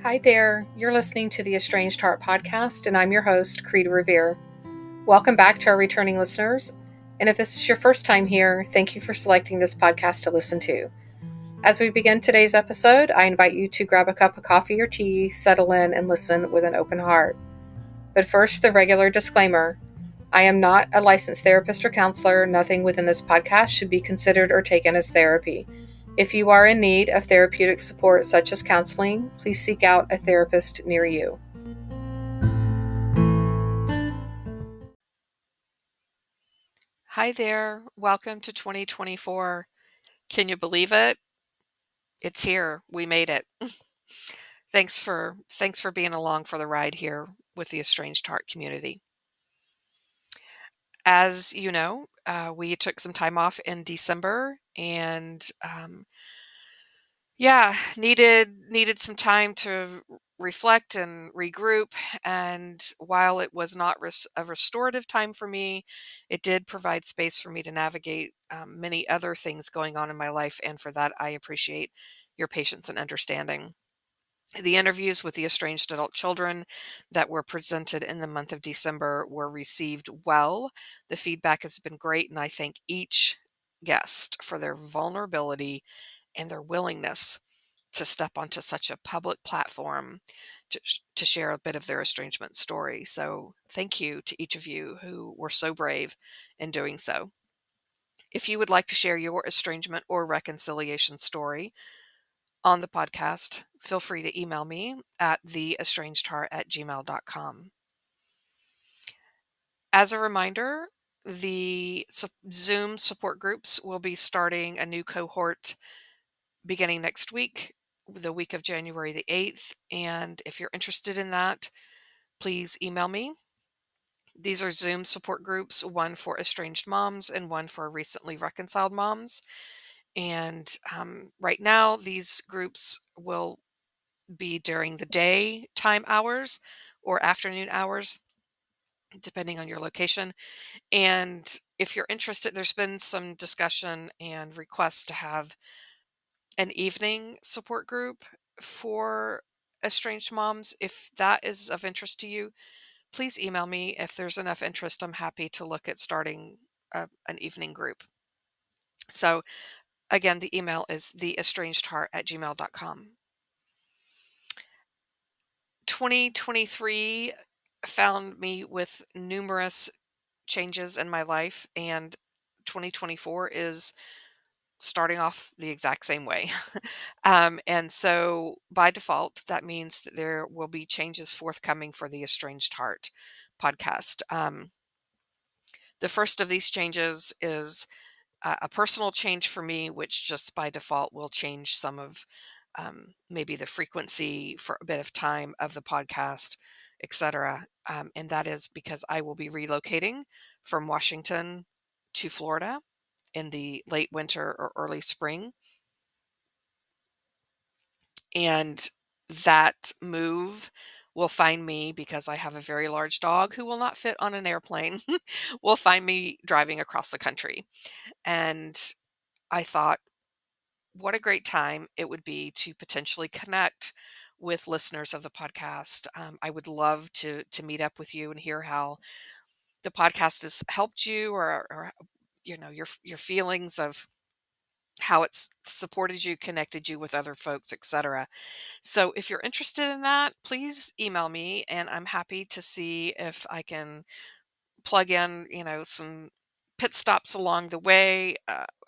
Hi there, you're listening to the Estranged Heart podcast, and I'm your host, Kreed Revere. Welcome back to our returning listeners, and if this is your first time here, thank you for selecting this podcast to listen to. As we begin today's episode, I invite you to grab a cup of coffee or tea, settle in, and listen with an open heart. But first, the regular disclaimer. I am not a licensed therapist or counselor. Nothing within this podcast should be considered or taken as therapy. If you are in need of therapeutic support such as counseling, please seek out a therapist near you. Hi there. Welcome to 2024. Can you believe it? It's here. We made it. Thanks for being along for the ride here with the Estranged Heart community. As you know, we took some time off in December and needed some time to reflect and regroup. And while it was not a restorative time for me, it did provide space for me to navigate many other things going on in my life. And for that, I appreciate your patience and understanding. The interviews with the estranged adult children that were presented in the month of December were received well. The feedback has been great, and I thank each guest for their vulnerability and their willingness to step onto such a public platform to share a bit of their estrangement story. So thank you to each of you who were so brave in doing so. If you would like to share your estrangement or reconciliation story on the podcast, feel free to email me at theestrangedheart@gmail.com. As a reminder, the Zoom support groups will be starting a new cohort beginning next week, the week of January the 8th. And if you're interested in that, please email me. These are Zoom support groups, one for estranged moms and one for recently reconciled moms. And right now, these groups will be during the daytime hours or afternoon hours, depending on your location. And if you're interested, there's been some discussion and requests to have an evening support group for estranged moms. If that is of interest to you, please email me. If there's enough interest, I'm happy to look at starting an evening group. So again, the email is theestrangedheart@gmail.com. 2023 found me with numerous changes in my life, and 2024 is starting off the exact same way. And so by default, that means that there will be changes forthcoming for the Estranged Heart podcast. The first of these changes is a personal change for me, which just by default will change some of maybe the frequency for a bit of time of the podcast, etc. And that is because I will be relocating from Washington to Florida in the late winter or early spring. And that move will find me, because I have a very large dog who will not fit on an airplane, will find me driving across the country. And I thought, what a great time it would be to potentially connect with listeners of the podcast. I would love to meet up with you and hear how the podcast has helped you, or your feelings of how it's supported you, connected you with other folks, etc. So if you're interested in that, please email me, and I'm happy to see if I can plug in, some pit stops along the way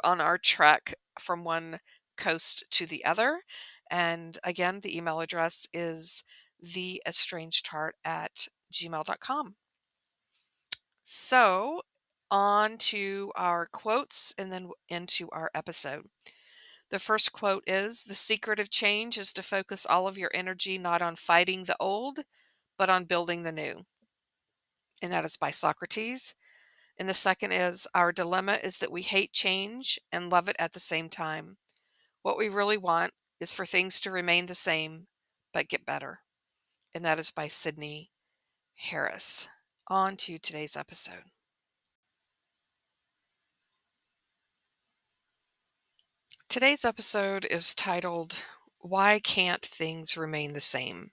on our trek from one coast to the other. And again, the email address is theestrangedheart@gmail.com. So on to our quotes and then into our episode. The first quote is, "The secret of change is to focus all of your energy not on fighting the old, but on building the new." And that is by Socrates. And the second is, "Our dilemma is that we hate change and love it at the same time. What we really want is for things to remain the same, but get better." And that is by Sydney Harris. On to today's episode. Today's episode is titled, Why can't things remain the same?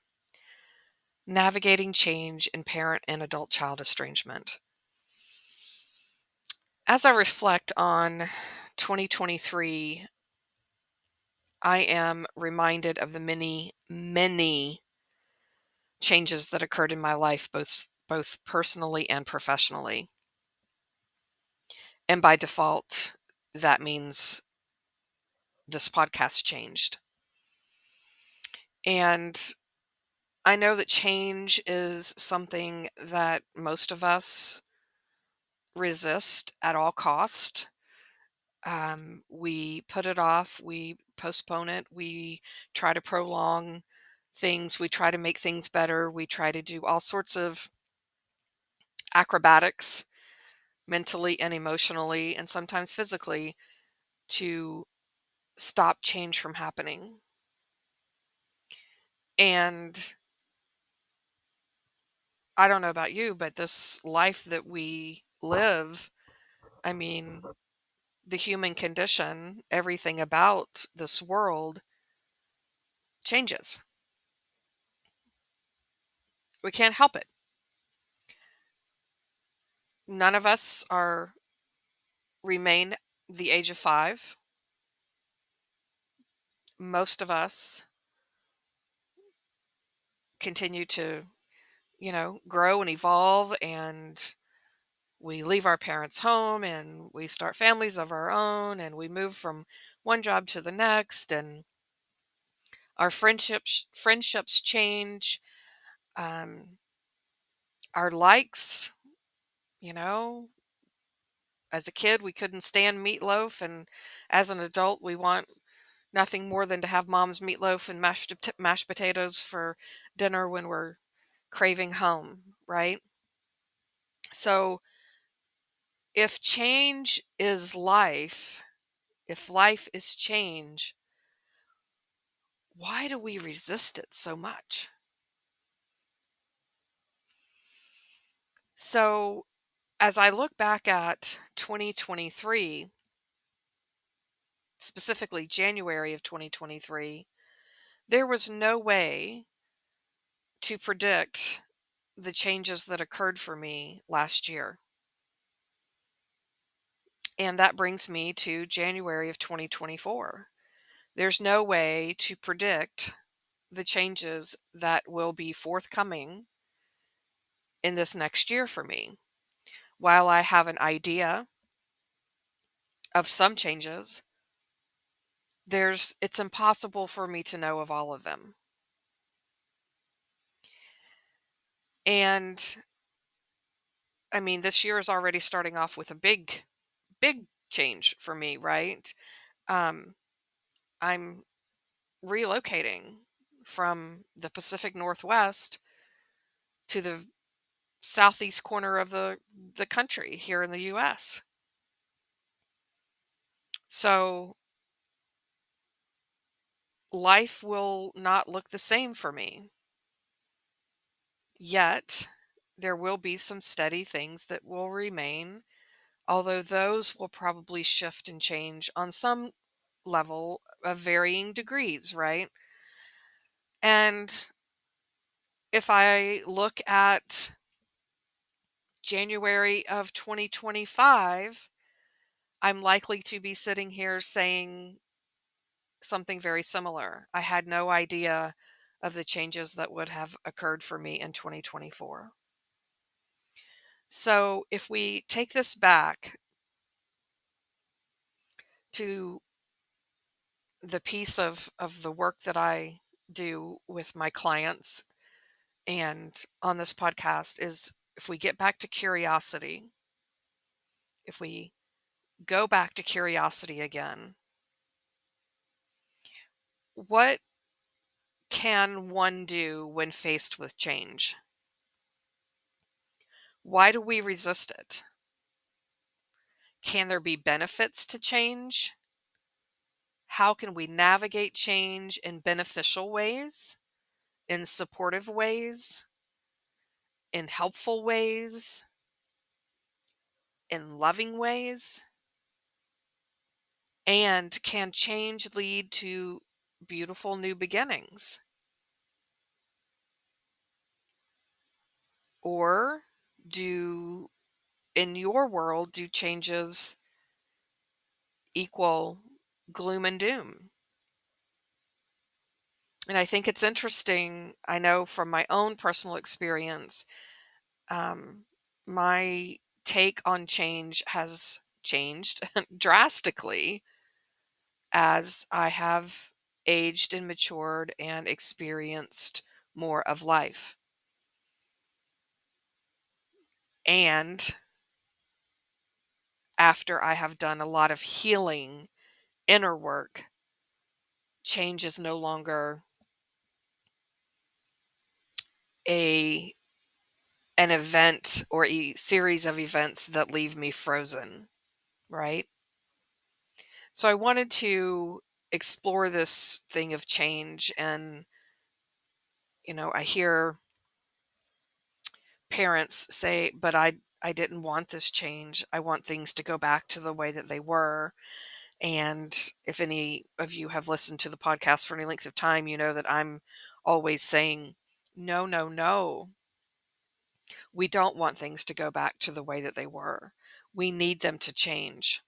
Navigating change in parent and adult child estrangement. As I reflect on 2023, I am reminded of the many, many changes that occurred in my life, both personally and professionally. And by default, that means this podcast changed. And I know that change is something that most of us resist at all cost. We put it off, we postpone it, we try to prolong things, we try to make things better, we try to do all sorts of acrobatics mentally and emotionally and sometimes physically to stop change from happening. And I don't know about you, but this life that we live, I mean, the human condition, everything about this world changes. We can't help it. None of us are remain the age of 5. Most of us continue to, grow and evolve, and we leave our parents' home and we start families of our own, and we move from one job to the next, and our friendships change. Um, our likes, you know, as a kid we couldn't stand meatloaf, and as an adult we want nothing more than to have mom's meatloaf and mashed potatoes for dinner when we're craving home, right? So if change is life, if life is change, why do we resist it so much? So as I look back at 2023, specifically January of 2023, there was no way to predict the changes that occurred for me last year. And that brings me to January of 2024. There's no way to predict the changes that will be forthcoming in this next year for me. While I have an idea of some changes, it's impossible for me to know of all of them. And I mean, this year is already starting off with a big change for me, right? Um, I'm relocating from the Pacific Northwest to the southeast corner of the country here in the US. So life will not look the same for me. Yet there will be some steady things that will remain, although those will probably shift and change on some level of varying degrees, right? And if I look at January of 2025, I'm likely to be sitting here saying something very similar. I had no idea of the changes that would have occurred for me in 2024. So if we take this back to the piece of the work that I do with my clients and on this podcast, is if we get back to curiosity, if we go back to curiosity again, what can one do when faced with change? Why do we resist it? Can there be benefits to change? How can we navigate change in beneficial ways, in supportive ways, in helpful ways, in loving ways? And can change lead to beautiful new beginnings? Or do, in your world, do changes equal gloom and doom? And I think it's interesting. I know from my own personal experience, um, my take on change has changed drastically as I have aged and matured and experienced more of life. And after I have done a lot of healing inner work, change is no longer a an event or a series of events that leave me frozen, right? So I wanted to explore this thing of change. And I hear parents say, but I didn't want this change. I want things to go back to the way that they were. And if any of you have listened to the podcast for any length of time, you know that I'm always saying, no, no, no. We don't want things to go back to the way that they were. We need them to change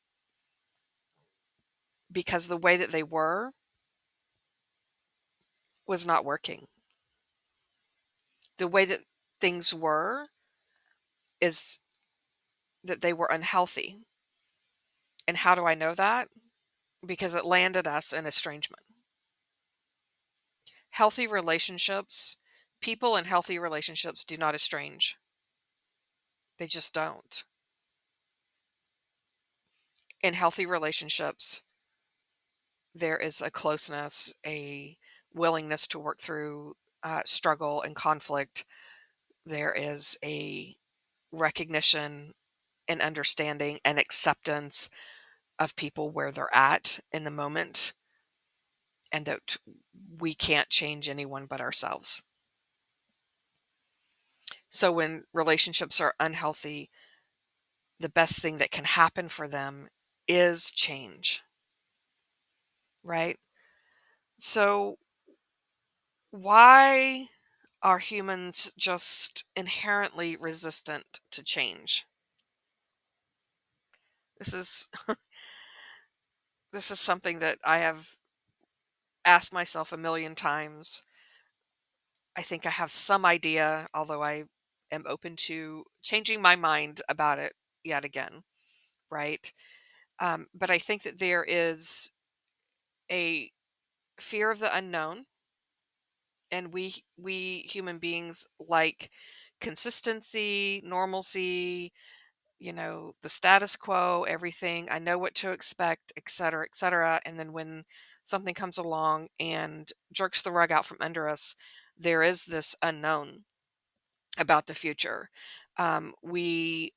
because the way that they were was not working. The way that things were is that they were unhealthy. And how do I know that? Because it landed us in estrangement. Healthy relationships, people in healthy relationships do not estrange. They just don't. In healthy relationships, there is a closeness, a willingness to work through struggle and conflict. There is a recognition and understanding and acceptance of people where they're at in the moment, and that we can't change anyone but ourselves. So when relationships are unhealthy, the best thing that can happen for them is change, right? So why are humans just inherently resistant to change? This is this is something that I have asked myself a million times. I think I have some idea, although I am open to changing my mind about it yet again, right? But I think that there is a fear of the unknown, and we human beings like consistency, normalcy, the status quo, everything. I know what to expect, et cetera, et cetera. And then when something comes along and jerks the rug out from under us, there is this unknown about the future. We,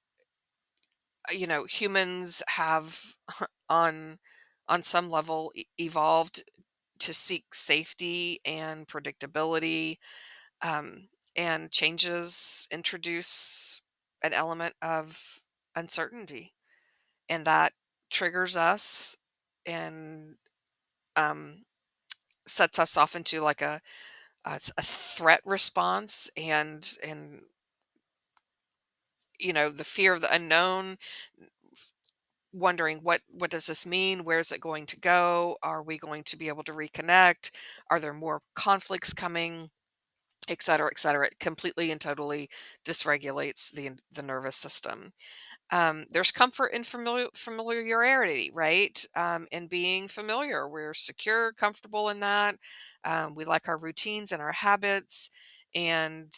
humans have on on some level evolved to seek safety and predictability, um, and changes introduce an element of uncertainty, and that triggers us and um, sets us off into like a threat response, and the fear of the unknown, wondering what does this mean, where's it going to go, are we going to be able to reconnect, are there more conflicts coming, et cetera, et cetera. It completely and totally dysregulates the nervous system. There's comfort in familiarity, right? In being familiar, we're secure, comfortable in that. We like our routines and our habits. And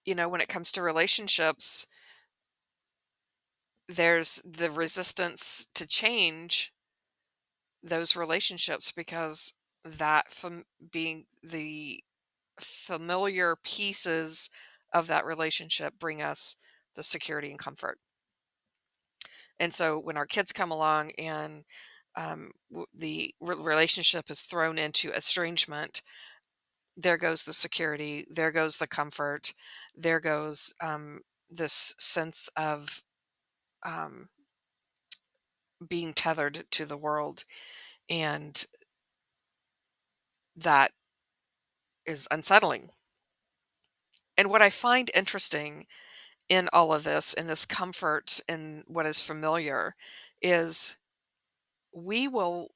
when it comes to relationships, there's the resistance to change those relationships because that from being the familiar pieces of that relationship bring us the security and comfort. And so when our kids come along and the relationship is thrown into estrangement, there goes the security, there goes the comfort, there goes this sense of um, being tethered to the world. And that is unsettling. And what I find interesting in all of this, in this comfort in what is familiar, is we will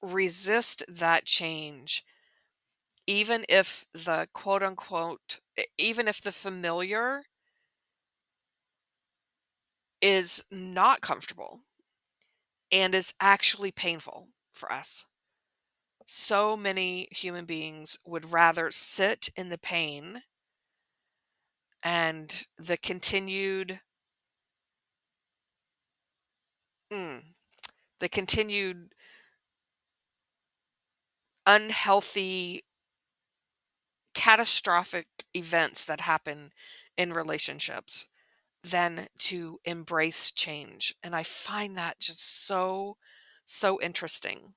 resist that change, even if the quote unquote, even if the familiar is not comfortable and is actually painful for us. So many human beings would rather sit in the pain and the continued, mm, the continued unhealthy, catastrophic events that happen in relationships than to embrace change. And I find that just so, so interesting.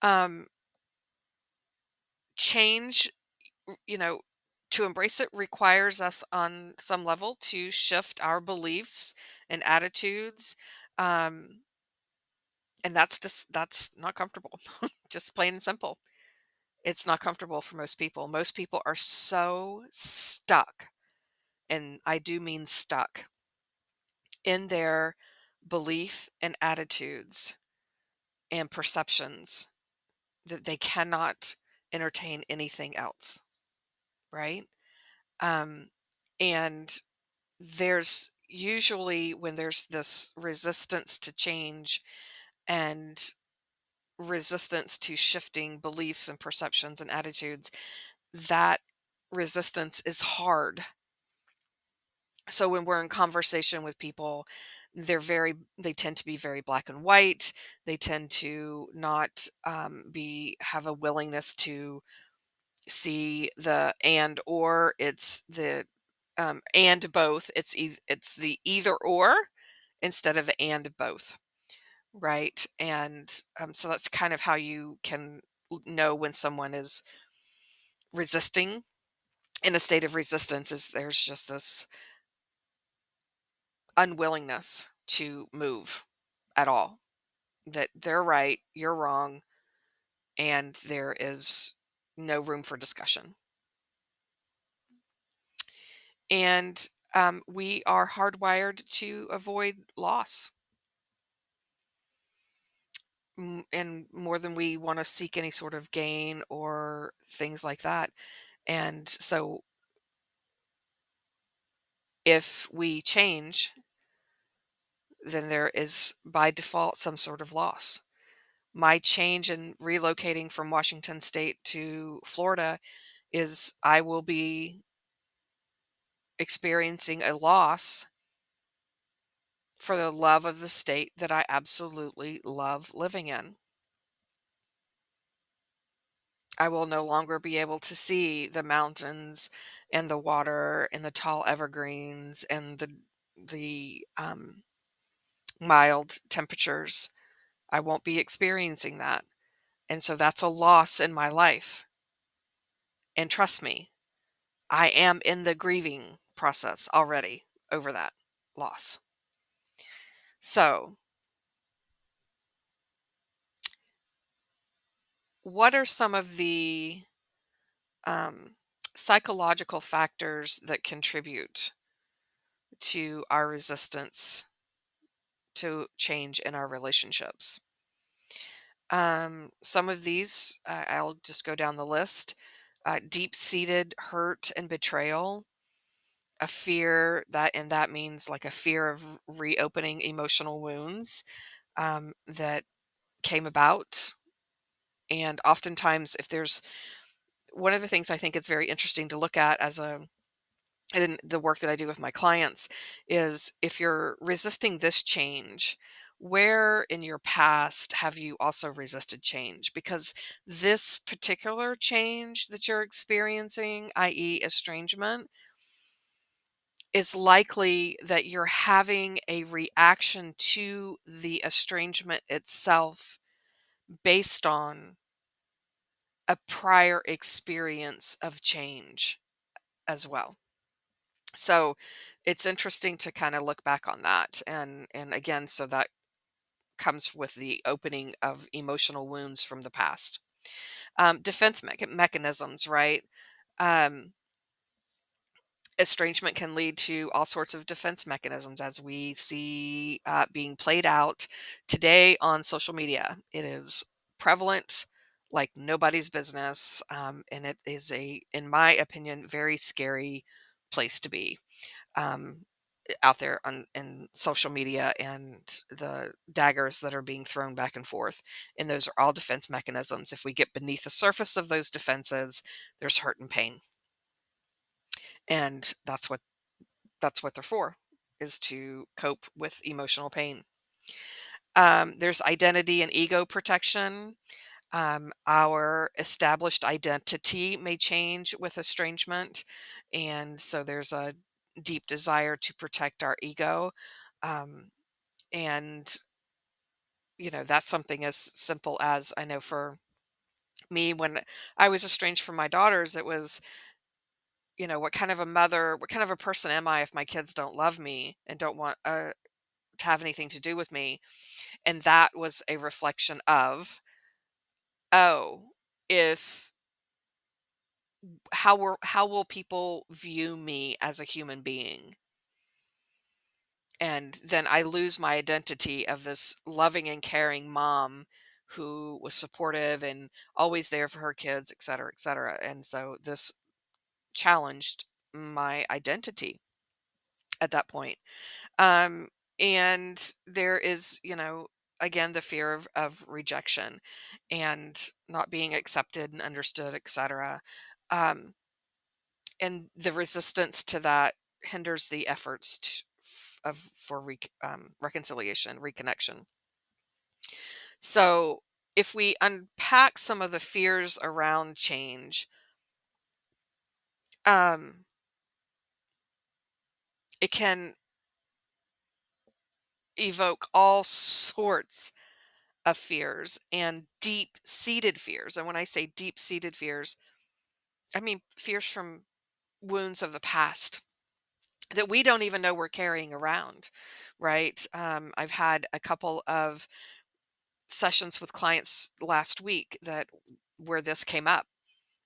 Um, Change, you know, to embrace it requires us on some level to shift our beliefs and attitudes. Um, and that's not comfortable, just plain and simple. It's not comfortable for most people. Most people are so stuck, and I do mean stuck, in their belief and attitudes and perceptions that they cannot entertain anything else, right? Um, and there's usually, when there's this resistance to change and resistance to shifting beliefs and perceptions and attitudes, that resistance is hard. So when we're in conversation with people, they tend to be very black and white. They tend to not be have a willingness to see the and or. It's the and both. It's the either or instead of the and both, right? And so that's kind of how you can know when someone is resisting. In a state of resistance, is there's just this unwillingness to move at all. That they're right, you're wrong, and there is no room for discussion. And we are hardwired to avoid loss, and more than we want to seek any sort of gain or things like that. And so if we change, then there is by default some sort of loss. My change in relocating from Washington State to Florida is I will be experiencing a loss for the love of the state that I absolutely love living in. I will no longer be able to see the mountains and the water and the tall evergreens and the mild temperatures. I won't be experiencing that. And so that's a loss in my life. And trust me, I am in the grieving process already over that loss. So, what are some of the um, psychological factors that contribute to our resistance to change in our relationships? Some of these, I'll just go down the list. Deep-seated hurt and betrayal, a fear and that means like a fear of reopening emotional wounds that came about. And oftentimes, if there's one of the things I think it's very interesting to look at as a in the work that I do with my clients is if you're resisting this change, where in your past have you also resisted change? Because this particular change that you're experiencing, i.e., estrangement, is likely that you're having a reaction to the estrangement itself based on a prior experience of change as well. So it's interesting to kind of look back on that, and again, so that comes with the opening of emotional wounds from the past. Defense mechanisms, right? Um, Estrangement can lead to all sorts of defense mechanisms, as we see being played out today on social media. It is prevalent like nobody's business, and it is in my opinion, very scary place to be. Um, Out there in social media, and the daggers that are being thrown back and forth. And those are all defense mechanisms. If we get beneath the surface of those defenses, there's hurt and pain. And that's what they're for, is to cope with emotional pain. There's identity and ego protection. Our established identity may change with estrangement. And so there's a deep desire to protect our ego. Um, and that's something as simple as, I know for me, when I was estranged from my daughters, it was, what kind of a mother, what kind of a person am I if my kids don't love me and don't want to have anything to do with me? And that was a reflection of, oh, if how will people view me as a human being? And then I lose my identity of this loving and caring mom who was supportive and always there for her kids, et cetera, et cetera. And so this challenged my identity at that point. Um, and there is, again, the fear of rejection and not being accepted and understood, et cetera. Um, and the resistance to that hinders the efforts for reconciliation, reconnection. So, if we unpack some of the fears around change, um, it can evoke all sorts of fears and deep seated fears. And when I say deep seated fears, I mean fears from wounds of the past that we don't even know we're carrying around, right? I've had a couple of sessions with clients last week that where this came up,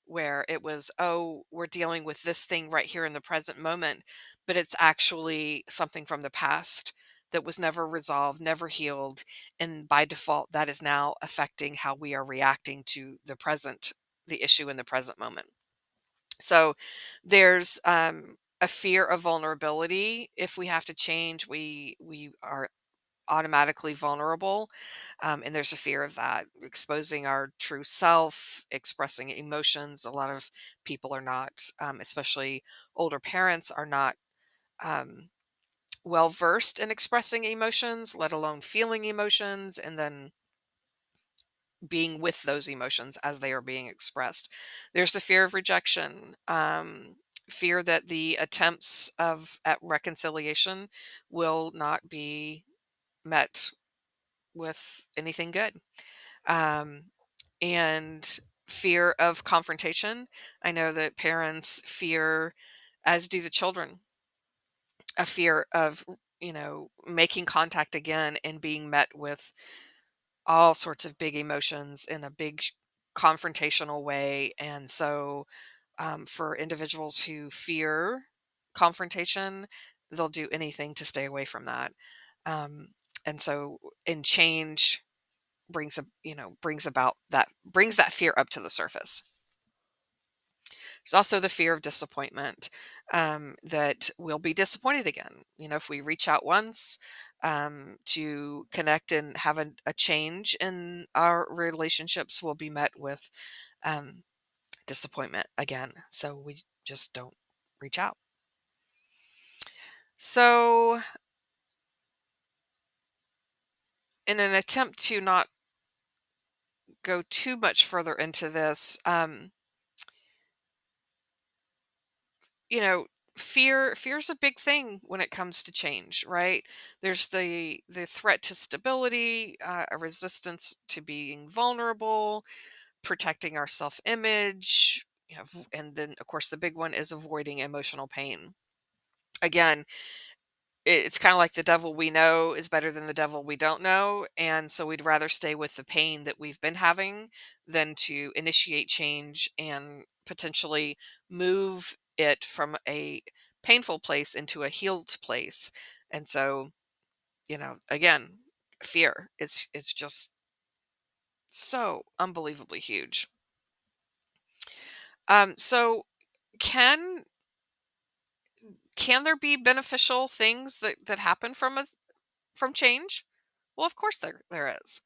where it was, oh, we're dealing with this thing right here in the present moment, but it's actually something from the past that was never resolved, never healed, and by default that is now affecting how we are reacting to the issue in the present moment. So there's a fear of vulnerability. If we have to change, we are automatically vulnerable. And there's a fear of that, exposing our true self, expressing emotions. A lot of people are not, especially older parents, are not um, well versed in expressing emotions, let alone feeling emotions, and then being with those emotions as they are being expressed. There's the fear of rejection, fear that the attempts at reconciliation will not be met with anything good. Um, and fear of confrontation. I know that parents fear, as do the children, a fear of, making contact again and being met with all sorts of big emotions in a big confrontational way. And so, for individuals who fear confrontation, they'll do anything to stay away from that. Um, and so, in change, brings that fear up to the surface. There's also the fear of disappointment, that we'll be disappointed again. If we reach out once to connect and have a change in our relationships, we'll be met with um, disappointment again. So we just don't reach out. So, in an attempt to not go too much further into this, you know fear's a big thing when it comes to change, right? There's the threat to stability, a resistance to being vulnerable, protecting our self-image, and then of course the big one is avoiding emotional pain. Again, it's kind of like the devil we know is better than the devil we don't know. And so we'd rather stay with the pain that we've been having than to initiate change and potentially move it from a painful place into a healed place. And so, again, fear. It's just so unbelievably huge. So can can there be beneficial things that happen from change? Well, of course there is.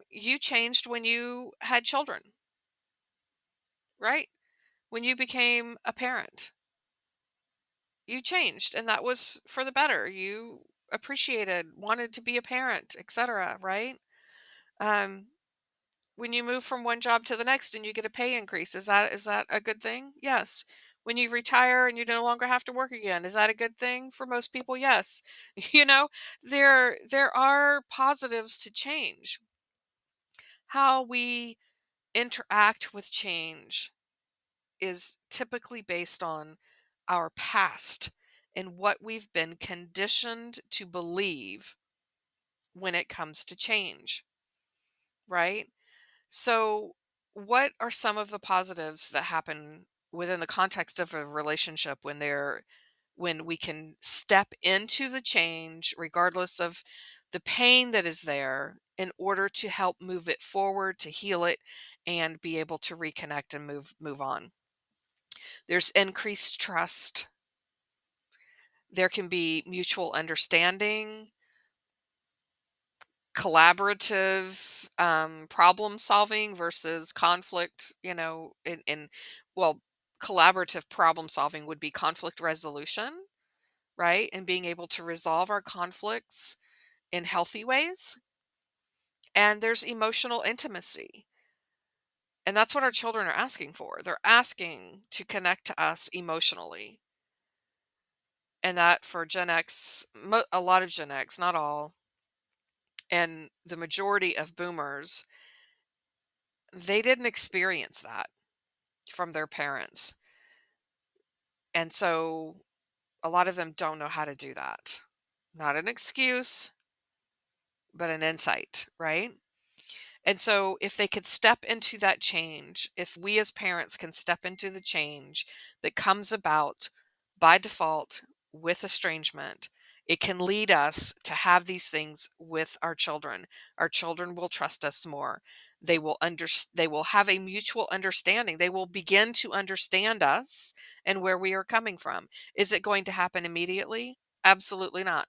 You changed when you had children, right? When you became a parent, you changed, and that was for the better. You appreciated, wanted to be a parent, etc. Right? Um, when you move from one job to the next and you get a pay increase, is that a good thing? Yes. When you retire and you no longer have to work again, is that a good thing for most people? Yes. You know, there are positives to change. How we interact with change is typically based on our past and what we've been conditioned to believe when it comes to change, right? So, what are some of the positives that happen within the context of a relationship when we can step into the change regardless of the pain that is there in order to help move it forward, to heal it and be able to reconnect and move on. There's increased trust. There can be mutual understanding, collaborative problem solving versus conflict, well, collaborative problem solving would be conflict resolution, right? And being able to resolve our conflicts in healthy ways. And there's emotional intimacy. And that's what our children are asking for. They're asking to connect to us emotionally. And that for Gen X, a lot of Gen X, not all, and the majority of boomers, they didn't experience that from their parents. And so a lot of them don't know how to do that. Not an excuse, but an insight, right? And so if they could step into that change, if we as parents can step into the change that comes about by default with estrangement, it can lead us to have these things with our children. Our children will trust us more. They will have a mutual understanding. They will begin to understand us and where we are coming from. Is it going to happen immediately? Absolutely not.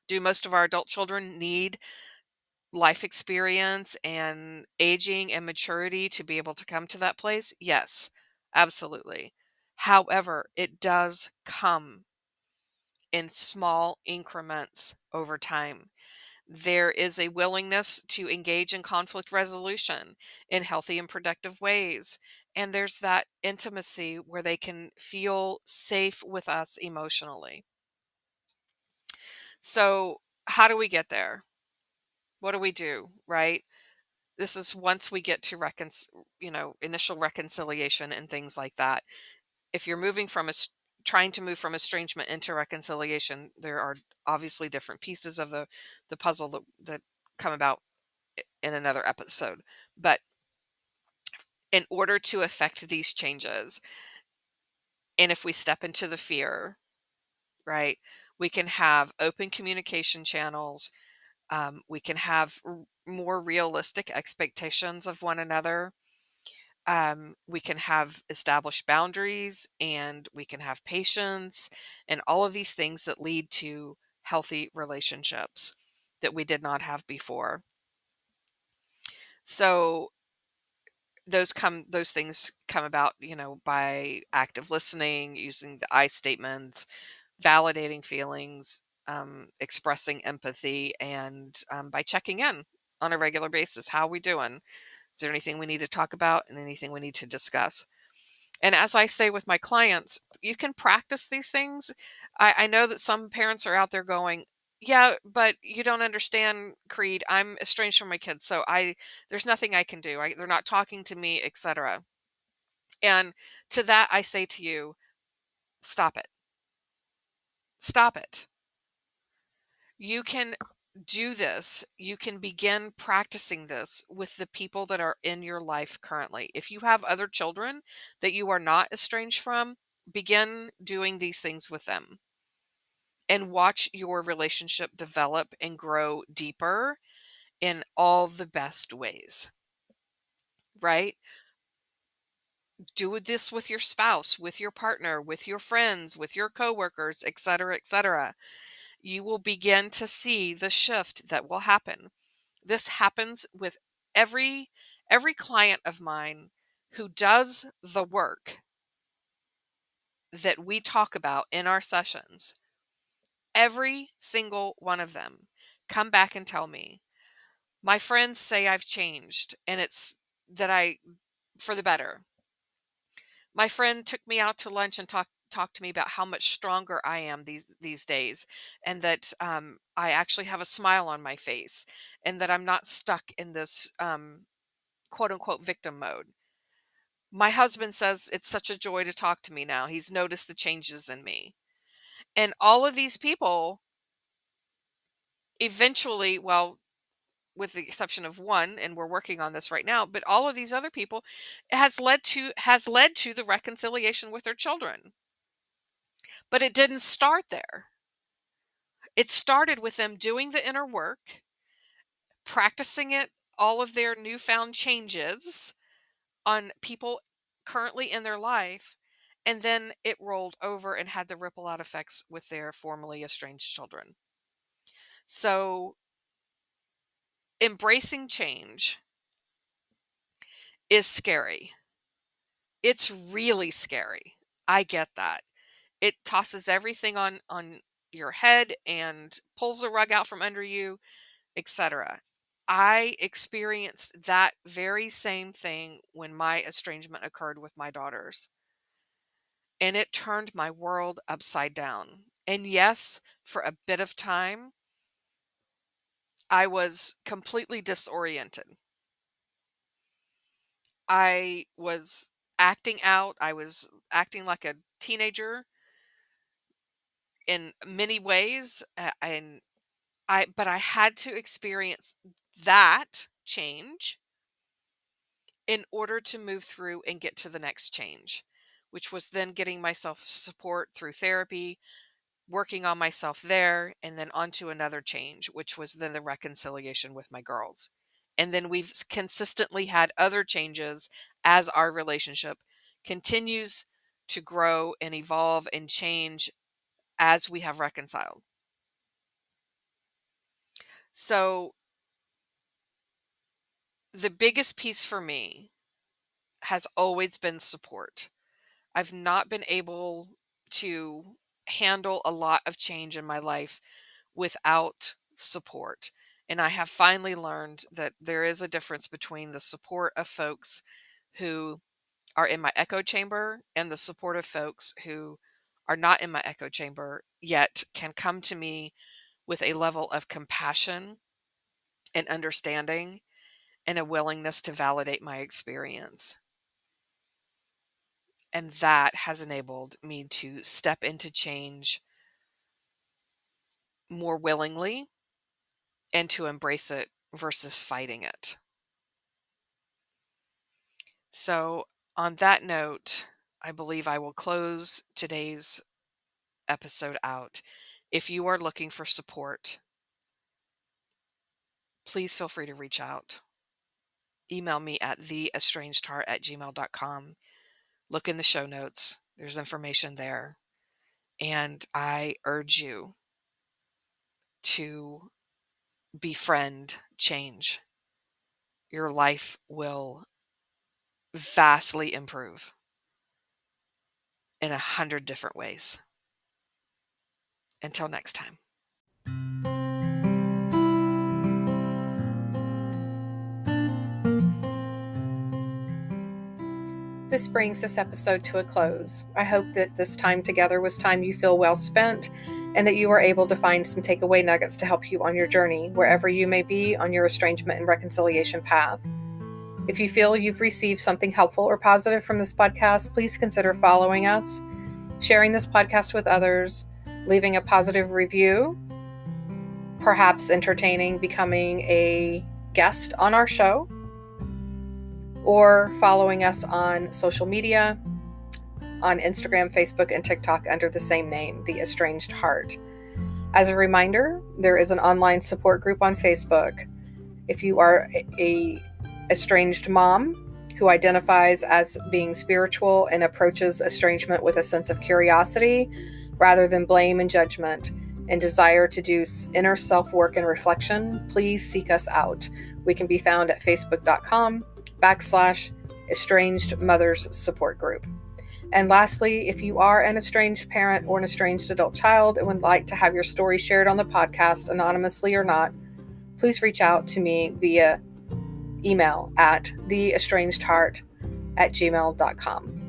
Do most of our adult children need life experience and aging and maturity to be able to come to that place? Yes, absolutely. However, it does come in small increments over time. There is a willingness to engage in conflict resolution in healthy and productive ways. And there's that intimacy where they can feel safe with us emotionally. So, how do we get there? What do we do, right? This is once we get to initial reconciliation and things like that. If you're trying to move from estrangement into reconciliation, there are obviously different pieces of the puzzle that come about in another episode. But in order to affect these changes, and if we step into the fear, right, we can have open communication channels. We can have more realistic expectations of one another. We can have established boundaries and we can have patience and all of these things that lead to healthy relationships that we did not have before. So those things come about, by active listening, using the I statements, validating feelings, expressing empathy, and by checking in on a regular basis. How are we doing? Is there anything we need to talk about and anything we need to discuss? And as I say with my clients, you can practice these things. I know that some parents are out there going, yeah, but you don't understand, Kreed. I'm estranged from my kids, so there's nothing I can do. They're not talking to me, etc. And to that, I say to you, stop it. Stop it. You can do this. You can begin practicing this with the people that are in your life currently. If you have other children that you are not estranged from, begin doing these things with them and watch your relationship develop and grow deeper in all the best ways, right? Do this with your spouse, with your partner, with your friends, with your coworkers, etc., etc. You will begin to see the shift that will happen. This happens with every client of mine who does the work that we talk about in our sessions. Every single one of them come back and tell me, my friends say I've changed and it's that I for the better. My friend took me out to lunch and talked to me about how much stronger I am these days, and that I actually have a smile on my face, and that I'm not stuck in this quote unquote victim mode. My husband says it's such a joy to talk to me now. He's noticed the changes in me. And all of these people eventually, well, with the exception of one, and we're working on this right now, but all of these other people has led to the reconciliation with their children. But it didn't start there. It started with them doing the inner work, practicing it, all of their newfound changes on people currently in their life, and then it rolled over and had the ripple out effects with their formerly estranged children. So, embracing change is scary. It's really scary. I get that. It tosses everything on your head and pulls the rug out from under you, etc. I experienced that very same thing when my estrangement occurred with my daughters. And it turned my world upside down. And yes, for a bit of time, I was completely disoriented. I was acting out. I was acting like a teenager in many ways. But I had to experience that change in order to move through and get to the next change, which was then getting myself support through therapy, working on myself there, and then onto another change, which was then the reconciliation with my girls. And then we've consistently had other changes as our relationship continues to grow and evolve and change as we have reconciled. So, the biggest piece for me has always been support. I've not been able to handle a lot of change in my life without support. And I have finally learned that there is a difference between the support of folks who are in my echo chamber and the support of folks who are not in my echo chamber yet can come to me with a level of compassion and understanding and a willingness to validate my experience. And that has enabled me to step into change more willingly and to embrace it versus fighting it. So, on that note, I believe I will close today's episode out. If you are looking for support, please feel free to reach out. Email me at theestrangedheart@gmail.com. Look in the show notes, there's information there. And I urge you to befriend change. Your life will vastly improve in 100 different ways. Until next time. This brings this episode to a close. I hope that this time together was time you feel well spent and that you are able to find some takeaway nuggets to help you on your journey, wherever you may be on your estrangement and reconciliation path. If you feel you've received something helpful or positive from this podcast, please consider following us, sharing this podcast with others, leaving a positive review, perhaps entertaining becoming a guest on our show, or following us on social media on Instagram, Facebook, and TikTok under the same name, The Estranged Heart. As a reminder, there is an online support group on Facebook. If you are a estranged mom who identifies as being spiritual and approaches estrangement with a sense of curiosity rather than blame and judgment, and desire to do inner self-work and reflection, please seek us out. We can be found at facebook.com/estranged mothers support group. And lastly, if you are an estranged parent or an estranged adult child and would like to have your story shared on the podcast, anonymously or not, please reach out to me via email at theestrangedheart@gmail.com.